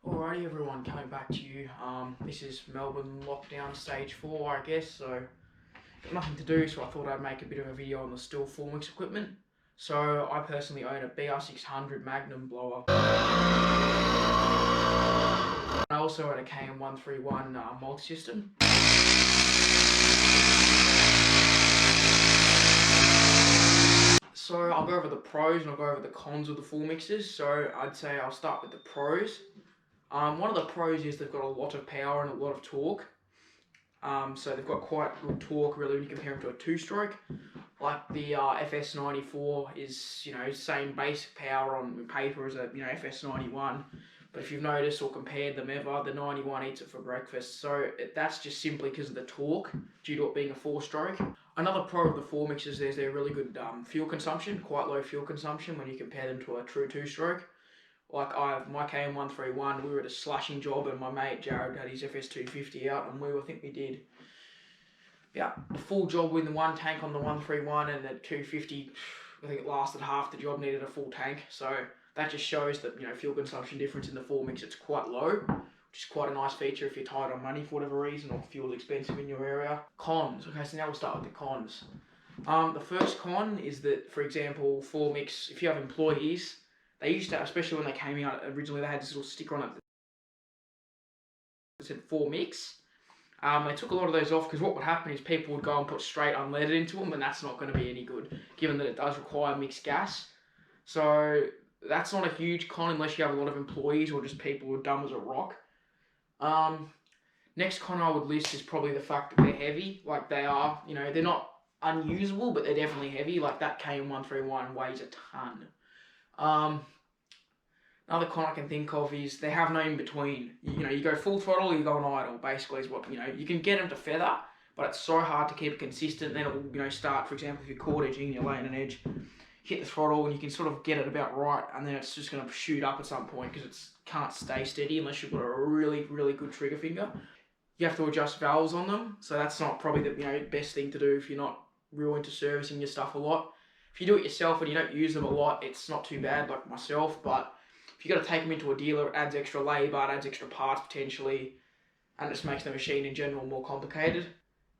Alrighty everyone, coming back to you. This is Melbourne lockdown stage 4, I guess, so got nothing to do, so I thought I'd make a bit of a video on the Stihl Formix equipment. So I personally own a BR600 Magnum blower. I also own a KM131 multi-system. So I'll go over the pros and I'll go over the cons of the Formixes. So I'd say I'll start with the pros. One of the pros is they've got a lot of power and a lot of torque. So they've got quite good torque really when you compare them to a two-stroke. Like the FS94 is, same basic power on paper as a, FS91. But if you've noticed or compared them ever, the 91 eats it for breakfast. So that's just simply because of the torque due to it being a four-stroke. Another pro of the Formixes is they're really good fuel consumption, quite low fuel consumption when you compare them to a true two-stroke. Like my KM131, we were at a slashing job and my mate Jared had his FS250 out and I think we did a full job with the one tank on the 131 and the 250, I think it lasted half the job, needed a full tank. So that just shows that, fuel consumption difference in the Formix, it's quite low, which is quite a nice feature if you're tight on money for whatever reason or fuel's expensive in your area. Cons. Okay, so now we'll start with the cons. The first con is that, for example, Formix, if you have employees, they used to, especially when they came out originally, they had this little sticker on it that said Formix. They took a lot of those off because what would happen is people would go and put straight unleaded into them, and that's not going to be any good, given that it does require mixed gas. So that's not a huge con unless you have a lot of employees or just people who are dumb as a rock. Next con I would list is probably the fact that they're heavy. Like they are, they're not unusable, but they're definitely heavy. Like that KM131 weighs a ton. Another con I can think of is they have no in between. You go full throttle or you go on idle, basically is what, you can get them to feather, but it's so hard to keep it consistent. Then it will, start, for example, if you're chord edging, you're laying an edge, hit the throttle and you can sort of get it about right, and then it's just going to shoot up at some point because it can't stay steady unless you've got a really, really good trigger finger. You have to adjust valves on them, so that's not probably the best thing to do if you're not real into servicing your stuff a lot. If you do it yourself and you don't use them a lot, it's not too bad, like myself, but if you've got to take them into a dealer, it adds extra labour, it adds extra parts potentially, and it just makes the machine in general more complicated.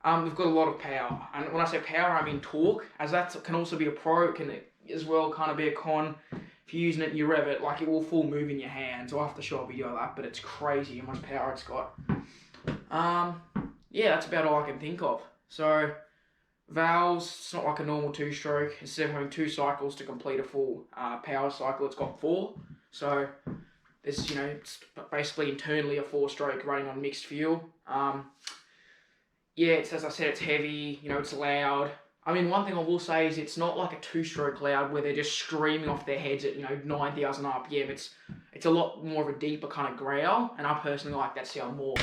They've got a lot of power, and when I say power, I mean torque, as that can also be a pro, it can as well kind of be a con. If you're using it and you rev it, like it will full move in your hands. I'll have to show a video of that, but it's crazy how much power it's got. Yeah, that's about all I can think of. So, valves, it's not like a normal two-stroke. Instead of having 2 cycles to complete a full power cycle, it's got 4. So there's, it's basically internally a 4-stroke running on mixed fuel. Yeah, it's, as I said, it's heavy, it's loud. I mean, one thing I will say is it's not like a 2-stroke loud where they're just screaming off their heads at, 9,000 RPM. It's a lot more of a deeper kind of growl, and I personally like that sound more.